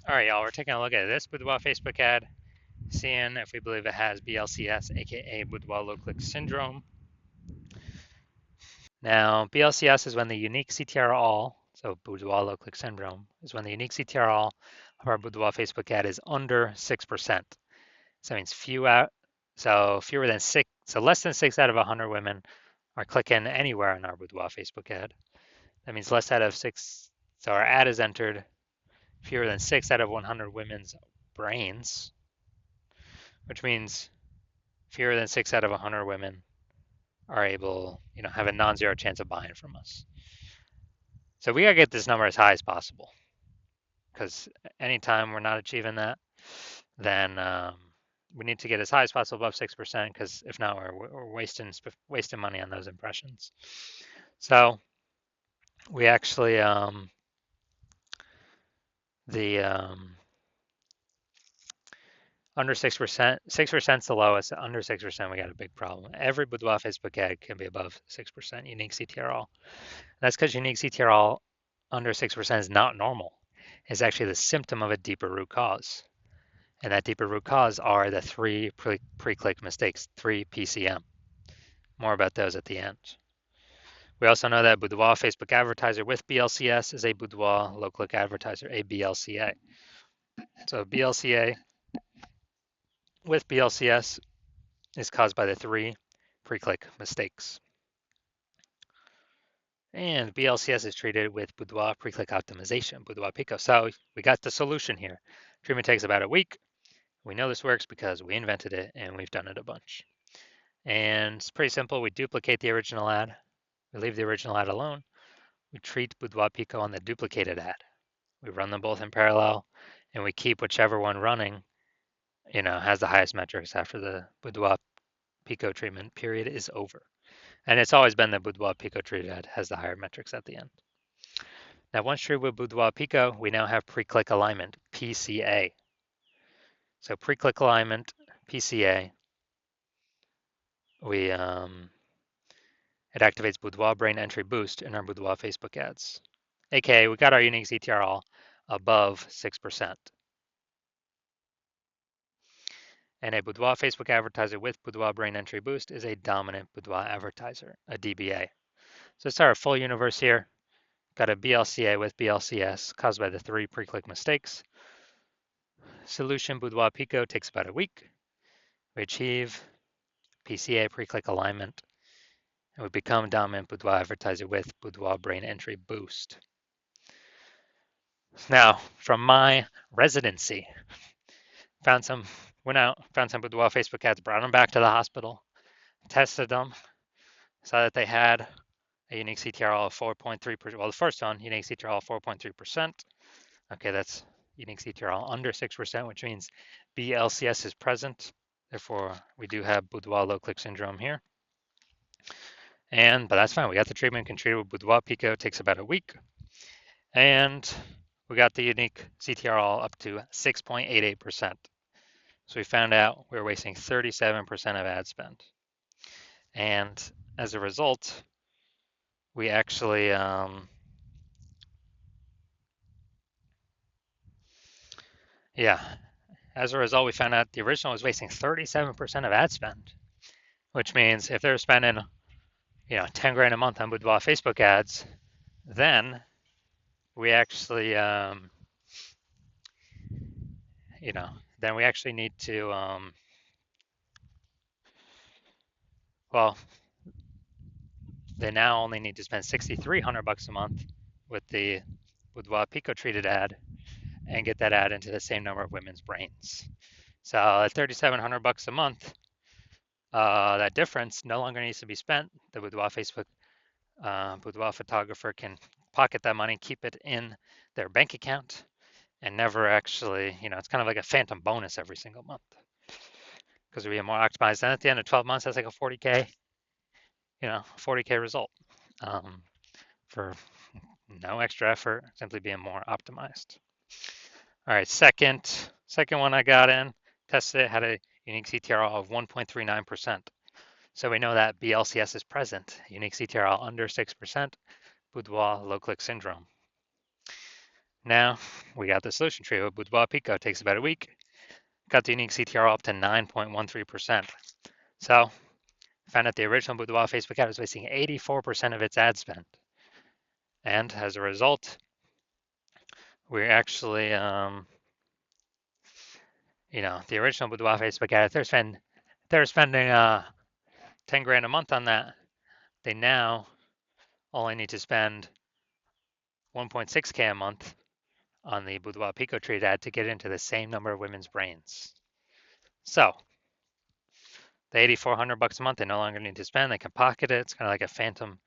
All right, y'all, we're taking a look at this Boudoir Facebook ad, seeing if we believe it has BLCS, aka Boudoir low click syndrome. Now, BLCS is when the unique CTR all, so Boudoir low click syndrome, is when the unique CTR all of our Boudoir Facebook ad is under 6%. So that means fewer than six, so less than 6 out of 100 women are clicking anywhere on our Boudoir Facebook ad. That means less out of 6, so our ad is entered fewer than 6 out of 100 women's brains, which means fewer than 6 out of 100 women are able, have a non-zero chance of buying from us. So we gotta get this number as high as possible, because anytime we're not achieving that, then we need to get as high as possible above 6%, because if not, we're wasting money on those impressions. So we actually the under 6%, 6% is the lowest. Under 6%, we got a big problem. Every Boudoir Facebook ad can be above 6% unique CTRL. That's because unique CTRL under 6% is not normal. It's actually the symptom of a deeper root cause. And that deeper root cause are the 3 pre-click mistakes, 3 PCM. More about those at the end. We also know that Boudoir Facebook advertiser with BLCS is a Boudoir low click advertiser, a BLCA. So BLCA with BLCS is caused by the 3 pre-click mistakes. And BLCS is treated with Boudoir pre-click optimization, Boudoir Pico. So we got the solution here. Treatment takes about a week. We know this works because we invented it and we've done it a bunch. And it's pretty simple. We duplicate the original ad. We leave the original ad alone. We treat Boudoir Pico on the duplicated ad. We run them both in parallel, and we keep whichever one running, has the highest metrics after the Boudoir Pico treatment period is over. And it's always been the Boudoir Pico treated ad has the higher metrics at the end. Now, once treated with Boudoir Pico, we now have pre-click alignment, PCA. So pre-click alignment, PCA, it activates Boudoir brain entry boost in our Boudoir Facebook ads. AKA, we got our unique CTRL above 6%. And a Boudoir Facebook advertiser with Boudoir brain entry boost is a dominant Boudoir advertiser, a DBA. So it's our full universe here. Got a BLCA with BLCS caused by the 3 pre-click mistakes. Solution Boudoir Pico takes about a week. We achieve PCA pre-click alignment, and we become dominant Boudoir advertiser with Boudoir brain entry boost. Now, from my residency, found some Boudoir Facebook ads, brought them back to the hospital, tested them, saw that they had a unique CTRL of 4.3%. Well, the first one, unique CTRL of 4.3%. Okay, that's unique CTRL under 6%, which means BLCS is present. Therefore, we do have Boudoir low click syndrome here. But that's fine. We got the treatment, can treat it with Boudoir Pico, takes about a week. And we got the unique CTRL up to 6.88%. So we found out we were wasting 37% of ad spend. And as a result, we actually, as a result, we found out the original was wasting 37% of ad spend, which means if they're spending, 10 grand a month on Boudoir Facebook ads, then we actually, then we actually need to, they now only need to spend $6,300 a month with the Boudoir Pico treated ad and get that ad into the same number of women's brains. So at $3,700 a month, that difference no longer needs to be spent. The Boudoir photographer can pocket that money, keep it in their bank account, and never actually, it's kind of like a phantom bonus every single month because we are more optimized. And at the end of 12 months, that's like a 40K, 40K result for no extra effort, simply being more optimized. All right, second one I got in, tested it, had a unique CTRL of 1.39%. So we know that BLCS is present, unique CTRL under 6%, Boudoir low click syndrome. Now we got the solution tree with Boudoir Pico. It takes about a week. Got the unique CTR up to 9.13%. So found out the original Boudoir Facebook ad was wasting 84% of its ad spend. And as a result, we're actually, the original Boudoir Facebook ad, they're spending 10 grand a month on that. They now only need to spend 1.6K a month on the Boudoir Pico Treat ad to get into the same number of women's brains. So the 8,400 bucks a month they no longer need to spend. They can pocket it. It's kind of like a phantom,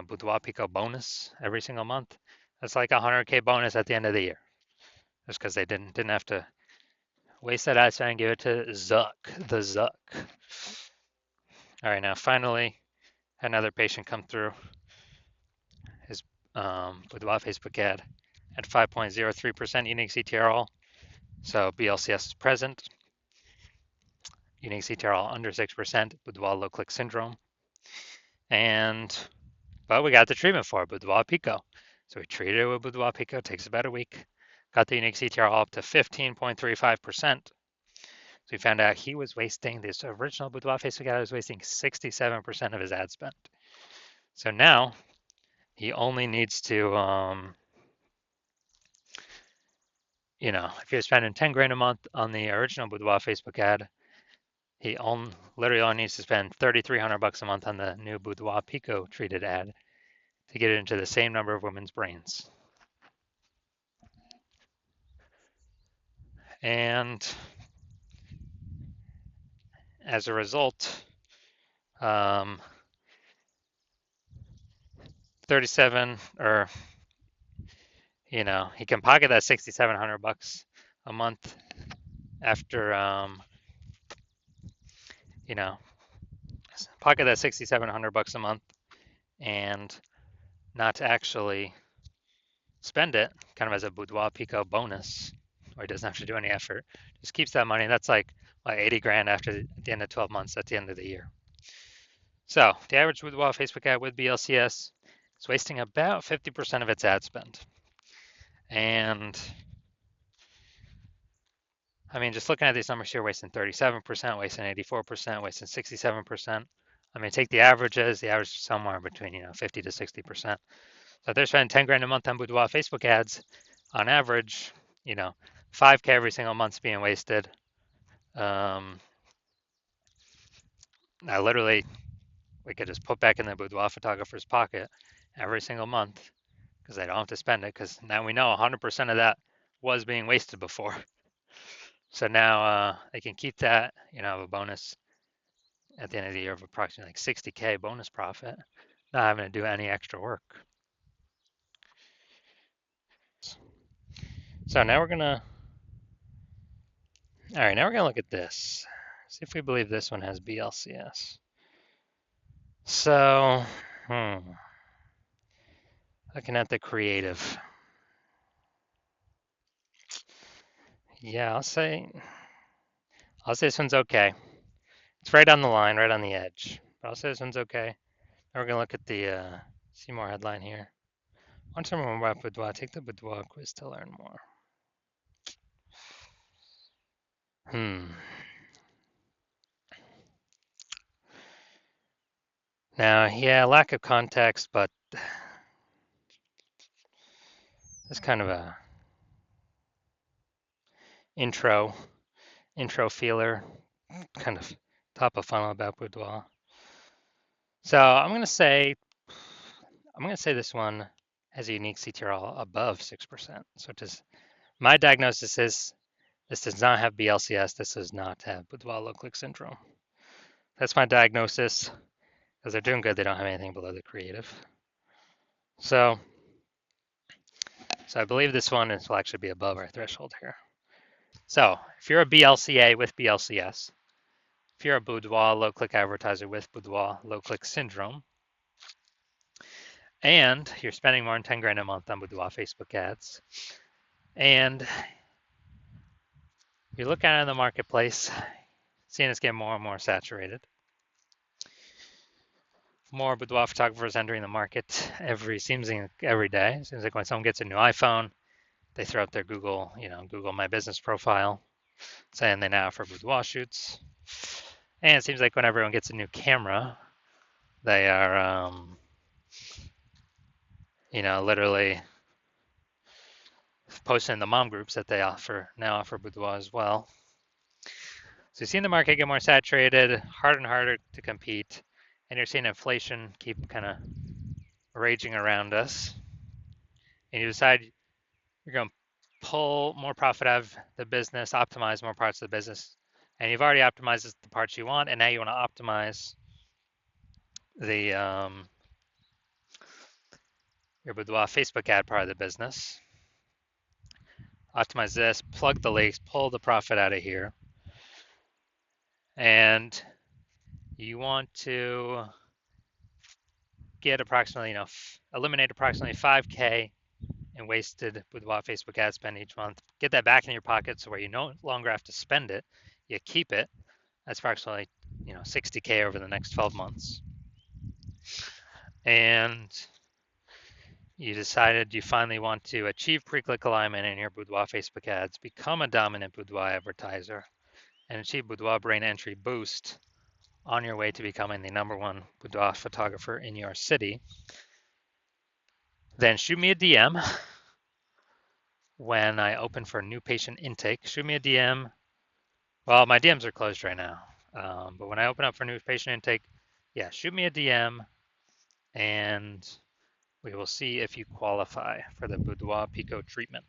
Boudoir Pico bonus every single month. That's like a 100K bonus at the end of the year, just because they didn't have to waste that ad spend and give it to Zuck, the Zuck. All right, now finally, another patient come through his Boudoir Facebook ad at 5.03% unique CTRL. So BLCS is present. Unique CTRL under 6%, Boudoir low click syndrome. But we got the treatment for it, Boudoir Pico. So we treated it with Boudoir Pico, takes about a week. Got the unique CTRL up to 15.35%. So we found out he was wasting, this original Boudoir Facebook ad was wasting 67% of his ad spend. So now he only needs to, if you're spending 10 grand a month on the original Boudoir Facebook ad, he literally only needs to spend 3,300 bucks a month on the new Boudoir Pico treated ad to get it into the same number of women's brains. And as a result, 37 or he can pocket that 6,700 bucks a month after pocket that 6,700 bucks a month and not actually spend it, kind of as a Boudoir Pico bonus, where he doesn't have to do any effort. Just keeps that money. That's like 80 grand at the end of 12 months at the end of the year. So the average Boudoir Facebook ad with BLCS is wasting about 50% of its ad spend. And I mean, just looking at these numbers here, wasting 37%, wasting 84%, wasting 67%. I mean, take the averages. The average is somewhere between 50 to 60%. So if they're spending 10 grand a month on Boudoir Facebook ads, on average, 5K every single month's being wasted. Now, literally, we could just put back in the Boudoir photographer's pocket every single month because they don't have to spend it, because now we know 100% of that was being wasted before. So now they can keep that, have a bonus at the end of the year of approximately like 60K bonus profit, not having to do any extra work. So now we're gonna, all right, now we're gonna look at this. See if we believe this one has BLCS. So, looking at the creative. Yeah, I'll say this one's okay. It's right on the line, right on the edge. But I'll say this one's okay. Now we're gonna look at the Seymour headline here. Want to learn more about Boudoir? Take the Boudoir quiz to learn more. Now, yeah, lack of context, but it's kind of a intro feeler, kind of top of funnel about Boudoir. So I'm gonna say this one has a unique CTRL above 6%. So my diagnosis is this does not have BLCS. This does not have Boudoir low click syndrome. That's my diagnosis. Because they're doing good, they don't have anything below the creative. So I believe this one will actually be above our threshold here. So if you're a BLCA with BLCS, if you're a Boudoir low click advertiser with Boudoir low click syndrome, and you're spending more than 10 grand a month on Boudoir Facebook ads, and you're looking at it in the marketplace, seeing it's getting more and more saturated. More Boudoir photographers entering the market seems like every day. It seems like when someone gets a new iPhone, they throw up their Google, Google My Business profile, saying they now offer boudoir shoots. And it seems like when everyone gets a new camera, they are, literally posting in the mom groups that they now offer boudoir as well. So you're seeing the market get more saturated, harder and harder to compete, and you're seeing inflation keep kind of raging around us. And you decide you're going to pull more profit out of the business, optimize more parts of the business, and you've already optimized the parts you want, and now you want to optimize the your boudoir Facebook ad part of the business. Optimize this, plug the leaks, pull the profit out of here, and you want to get approximately, eliminate approximately 5K in wasted boudoir Facebook ad spend each month. Get that back in your pocket so where you no longer have to spend it, you keep it. That's approximately, 60K over the next 12 months. And you decided you finally want to achieve pre-click alignment in your boudoir Facebook ads, become a dominant boudoir advertiser, and achieve boudoir brain entry boost on your way to becoming the #1 boudoir photographer in your city. Then shoot me a DM when I open for new patient intake. Shoot me a DM. Well, my DMs are closed right now, but when I open up for new patient intake, yeah, shoot me a DM, and we will see if you qualify for the Boudoir Pico treatment.